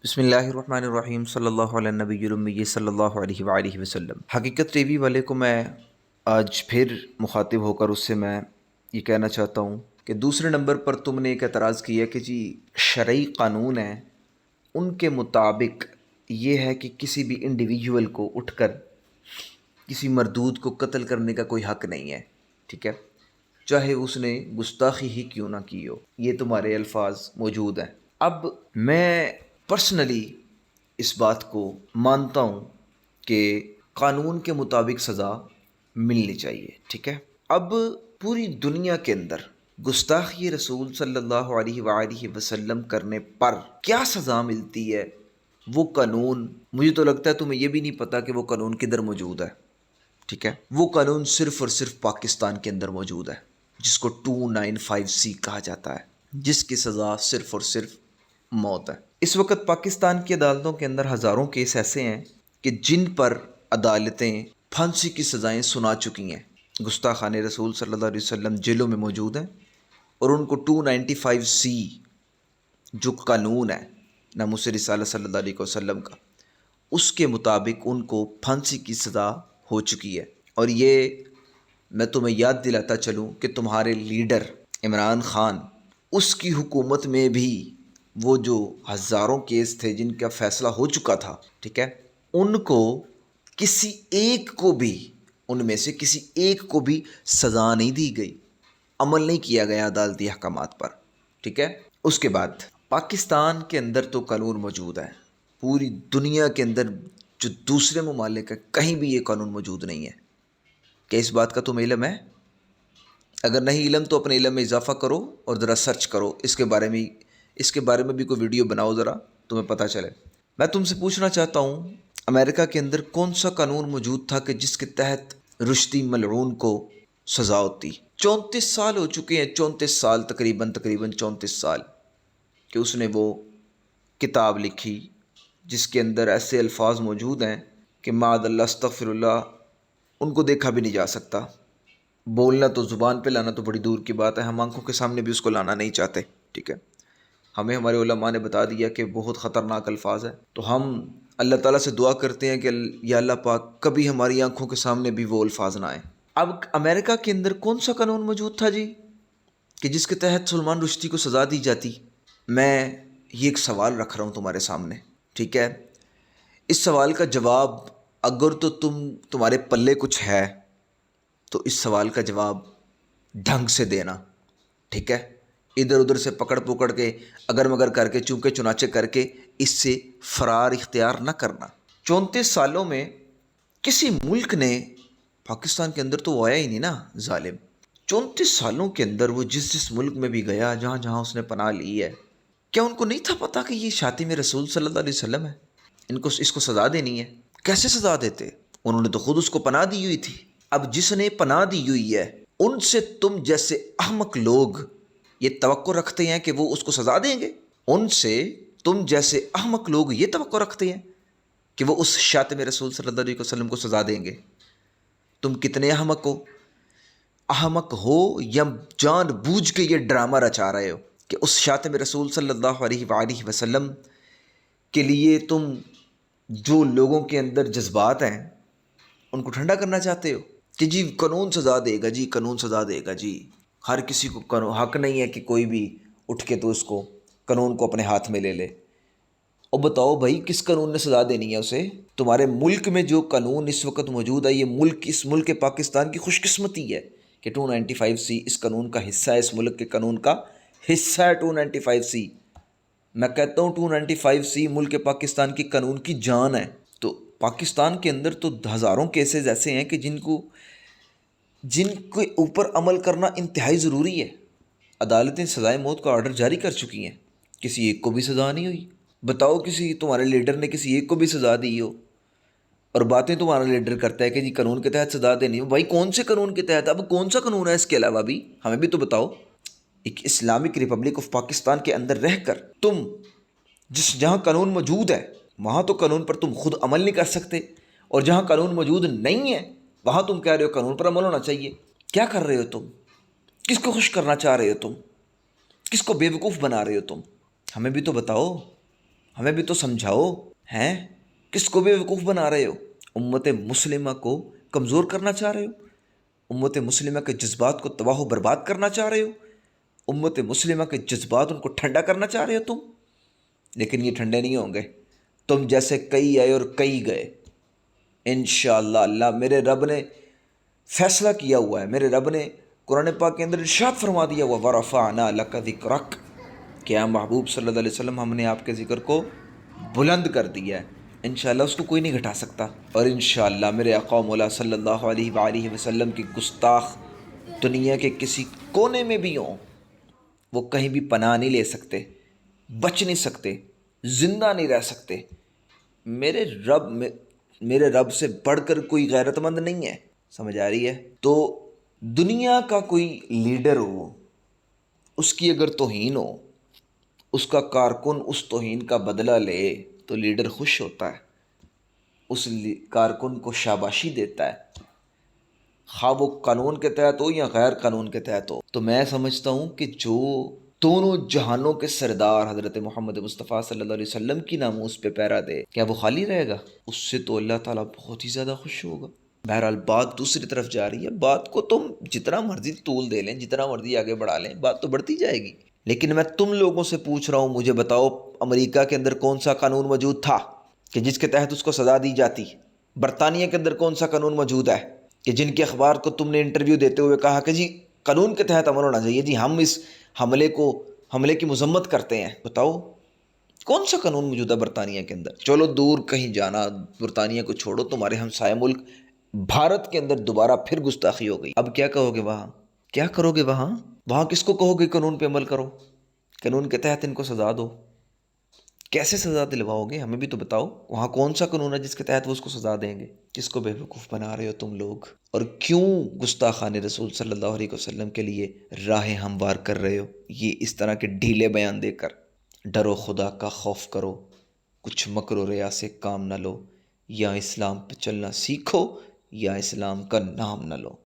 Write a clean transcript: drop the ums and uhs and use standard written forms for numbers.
بسم اللہ الرحمن الرحیم صلی اللہ علیہ نبی الامی صلی اللہ علیہ وآلہ وسلم۔ حقیقت ٹی وی والے کو میں آج پھر مخاطب ہو کر اس سے میں یہ کہنا چاہتا ہوں کہ دوسرے نمبر پر تم نے ایک اعتراض کیا کہ جی شرعی قانون ہیں، ان کے مطابق یہ ہے کہ کسی بھی انڈیویجول کو اٹھ کر کسی مردود کو قتل کرنے کا کوئی حق نہیں ہے، ٹھیک ہے، چاہے اس نے گستاخی ہی کیوں نہ کی ہو۔ یہ تمہارے الفاظ موجود ہیں۔ اب میں پرسنلی اس بات کو مانتا ہوں کہ قانون کے مطابق سزا ملنی چاہیے، ٹھیک ہے۔ اب پوری دنیا کے اندر گستاخی رسول صلی اللہ علیہ وآلہ وسلم کرنے پر کیا سزا ملتی ہے، وہ قانون مجھے تو لگتا ہے تمہیں یہ بھی نہیں پتا کہ وہ قانون کدھر موجود ہے، ٹھیک ہے۔ وہ قانون صرف اور صرف پاکستان کے اندر موجود ہے، جس کو 295C کہا جاتا ہے، جس کی سزا صرف اور صرف موت ہے۔ اس وقت پاکستان کی عدالتوں کے اندر ہزاروں کیس ایسے ہیں کہ جن پر عدالتیں پھانسی کی سزائیں سنا چکی ہیں۔ گستاخان رسول صلی اللہ علیہ وسلم جیلوں میں موجود ہیں اور ان کو 295C جو قانون ہے ناموس رسالت صلی اللہ علیہ وسلم کا، اس کے مطابق ان کو پھانسی کی سزا ہو چکی ہے۔ اور یہ میں تمہیں یاد دلاتا چلوں کہ تمہارے لیڈر عمران خان، اس کی حکومت میں بھی وہ جو ہزاروں کیس تھے جن کا فیصلہ ہو چکا تھا، ٹھیک ہے، ان کو کسی ایک کو بھی، ان میں سے کسی ایک کو بھی سزا نہیں دی گئی، عمل نہیں کیا گیا عدالتی احکامات پر، ٹھیک ہے۔ اس کے بعد پاکستان کے اندر تو قانون موجود ہے، پوری دنیا کے اندر جو دوسرے ممالک ہیں کہیں بھی یہ قانون موجود نہیں ہے۔ کیا اس بات کا تمہیں علم ہے؟ اگر نہیں علم تو اپنے علم میں اضافہ کرو اور ذرا سرچ کرو اس کے بارے میں بھی کوئی ویڈیو بناؤ، ذرا تمہیں پتہ چلے۔ میں تم سے پوچھنا چاہتا ہوں، امریکہ کے اندر کون سا قانون موجود تھا کہ جس کے تحت رشدی ملعون کو سزا ہوتی؟ 34 سال ہو چکے ہیں، 34 سال تقریباً 34 سال کہ اس نے وہ کتاب لکھی جس کے اندر ایسے الفاظ موجود ہیں کہ معاذ اللہ استغفر اللہ، ان کو دیکھا بھی نہیں جا سکتا۔ بولنا تو زبان پہ لانا تو بڑی دور کی بات ہے، ہم آنکھوں کے سامنے بھی اس کو لانا نہیں چاہتے، ٹھیک ہے۔ ہمیں ہمارے علماء نے بتا دیا کہ بہت خطرناک الفاظ ہیں، تو ہم اللہ تعالیٰ سے دعا کرتے ہیں کہ یا اللہ پاک کبھی ہماری آنکھوں کے سامنے بھی وہ الفاظ نہ آئیں۔ اب امریکہ کے اندر کون سا قانون موجود تھا جی کہ جس کے تحت سلمان رشدی کو سزا دی جاتی؟ میں یہ ایک سوال رکھ رہا ہوں تمہارے سامنے، ٹھیک ہے۔ اس سوال کا جواب اگر تو تمہارے پلے کچھ ہے تو اس سوال کا جواب ڈھنگ سے دینا، ٹھیک ہے۔ ادھر ادھر سے پکڑ پکڑ کے اگر مگر کر کے چونکے چنانچے کر کے اس سے فرار اختیار نہ کرنا۔ 34 سالوں میں کسی ملک نے، پاکستان کے اندر تو وہ آیا ہی نہیں نا ظالم، 34 سالوں کے اندر وہ جس ملک میں بھی گیا، جہاں جہاں اس نے پناہ لی ہے، کیا ان کو نہیں تھا پتا کہ یہ شاتم رسول صلی اللہ علیہ وسلم ہے، اس کو سزا دینی ہے؟ کیسے سزا دیتے؟ انہوں نے تو خود اس کو پناہ دی ہوئی تھی۔ اب جس نے پناہ دی ہوئی ہے ان سے تم جیسے احمق لوگ یہ توقع رکھتے ہیں کہ وہ اس کو سزا دیں گے؟ ان سے تم جیسے احمق لوگ یہ توقع رکھتے ہیں کہ وہ اس شاتم رسول صلی اللہ علیہ وسلم کو سزا دیں گے؟ تم کتنے احمق ہو؟ احمق ہو یا جان بوجھ کے یہ ڈرامہ رچا رہے ہو کہ اس شاتم رسول صلی اللہ علیہ وآلہ وسلم کے لیے تم جو لوگوں کے اندر جذبات ہیں ان کو ٹھنڈا کرنا چاہتے ہو کہ جی قانون سزا دے گا، جی قانون سزا دے گا، جی ہر کسی کو حق نہیں ہے کہ کوئی بھی اٹھ کے تو اس کو قانون کو اپنے ہاتھ میں لے لے۔ اور بتاؤ بھائی کس قانون نے سزا دینی ہے اسے؟ تمہارے ملک میں جو قانون اس وقت موجود ہے، یہ اس ملک پاکستان کی خوش قسمتی ہے کہ 295C اس قانون کا حصہ ہے، اس ملک کے قانون کا حصہ ہے 295C۔ میں کہتا ہوں 295C ملک پاکستان کی قانون کی جان ہے۔ تو پاکستان کے اندر تو ہزاروں کیسز ایسے ہیں کہ جن کے اوپر عمل کرنا انتہائی ضروری ہے۔ عدالتیں سزائے موت کا آرڈر جاری کر چکی ہیں، کسی ایک کو بھی سزا نہیں ہوئی۔ بتاؤ کسی تمہارے لیڈر نے کسی ایک کو بھی سزا دی ہو؟ اور باتیں تمہارا لیڈر کرتا ہے کہ جی قانون کے تحت سزا دینی ہو۔ بھائی کون سے قانون کے تحت؟ اب کون سا قانون ہے اس کے علاوہ بھی؟ ہمیں بھی تو بتاؤ۔ ایک اسلامک ریپبلک آف پاکستان کے اندر رہ کر تم جہاں قانون موجود ہے وہاں تو قانون پر تم خود عمل نہیں کر سکتے، اور جہاں قانون موجود نہیں ہے وہاں تم کہہ رہے ہو قانون پر عمل ہونا چاہیے۔ کیا کر رہے ہو تم؟ کس کو خوش کرنا چاہ رہے ہو تم؟ کس کو بیوقوف بنا رہے ہو تم؟ ہمیں بھی تو بتاؤ۔ ہمیں بھی تو سمجھاؤ. ہیں کس کو بیوقوف بنا رہے ہو؟ امت مسلمہ کو کمزور کرنا چاہ رہے ہو؟ امت مسلمہ کے جذبات کو تباہ و برباد کرنا چاہ رہے ہو؟ امت مسلمہ کے جذبات ان کو ٹھنڈا کرنا چاہ رہے ہو تم. لیکن یہ ٹھنڈے نہیں ہوں گے. تم جیسے کئی آئے اور کئی گئے. انشاءاللہ اللہ میرے رب نے فیصلہ کیا ہوا ہے. میرے رب نے قرآن پاک کے اندر ارشاد فرما دیا ہوا وَرَفَعْنَا لَكَ ذِكْرَكَ کہ محبوب صلی اللہ علیہ وسلم ہم نے آپ کے ذکر کو بلند کر دیا ہے. انشاءاللہ اس کو کوئی نہیں گھٹا سکتا. اور انشاءاللہ میرے آقا مولا صلی اللہ علیہ وآلہ وسلم کی گستاخ دنیا کے کسی کونے میں بھی ہوں، وہ کہیں بھی پناہ نہیں لے سکتے، بچ نہیں سکتے، زندہ نہیں رہ سکتے. میرے رب سے بڑھ کر کوئی غیرت مند نہیں ہے. سمجھ آ رہی ہے؟ تو دنیا کا کوئی لیڈر ہو، اس کی اگر توہین ہو، اس کا کارکن اس توہین کا بدلہ لے تو لیڈر خوش ہوتا ہے، اس کارکن کو شاباشی دیتا ہے، خواہ وہ قانون کے تحت ہو یا غیر قانون کے تحت ہو. تو میں سمجھتا ہوں کہ جو دونوں جہانوں کے سردار حضرت محمد مصطفیٰ صلی اللہ علیہ وسلم کی ناموس پہ پیرا دے، کیا وہ خالی رہے گا؟ اس سے تو اللہ تعالیٰ بہت ہی زیادہ خوش ہوگا. بہرحال بات دوسری طرف جا رہی ہے. بات کو تم جتنا مرضی طول دے لیں، جتنا مرضی آگے بڑھا لیں، بات تو بڑھتی جائے گی. لیکن میں تم لوگوں سے پوچھ رہا ہوں، مجھے بتاؤ امریکہ کے اندر کون سا قانون موجود تھا کہ جس کے تحت اس کو سزا دی جاتی؟ برطانیہ کے اندر کون سا قانون موجود ہے کہ جن کے اخبار کو تم نے انٹرویو دیتے ہوئے کہا کہ جی قانون کے تحت عمل ہونا چاہیے، جی ہم اس حملے کی مذمت کرتے ہیں؟ بتاؤ کون سا قانون موجود ہے برطانیہ کے اندر؟ چلو دور کہیں جانا، برطانیہ کو چھوڑو، تمہارے ہمسائے ملک بھارت کے اندر دوبارہ پھر گستاخی ہو گئی. اب کیا کہو گے وہاں؟ کیا کرو گے وہاں کس کو کہو گے قانون پہ عمل کرو، قانون کے تحت ان کو سزا دو؟ کیسے سزا دلواؤ گے؟ ہمیں بھی تو بتاؤ. وہاں کون سا قانون ہے جس کے تحت وہ اس کو سزا دیں گے؟ کس کو بیوقوف بنا رہے ہو تم لوگ؟ اور کیوں گستاخان رسول صلی اللہ علیہ وسلم کے لیے راہیں ہموار کر رہے ہو یہ اس طرح کے ڈھیلے بیان دے کر؟ ڈرو خدا کا، خوف کرو، کچھ مکر و ریا سے کام نہ لو. یا اسلام پہ چلنا سیکھو یا اسلام کا نام نہ لو.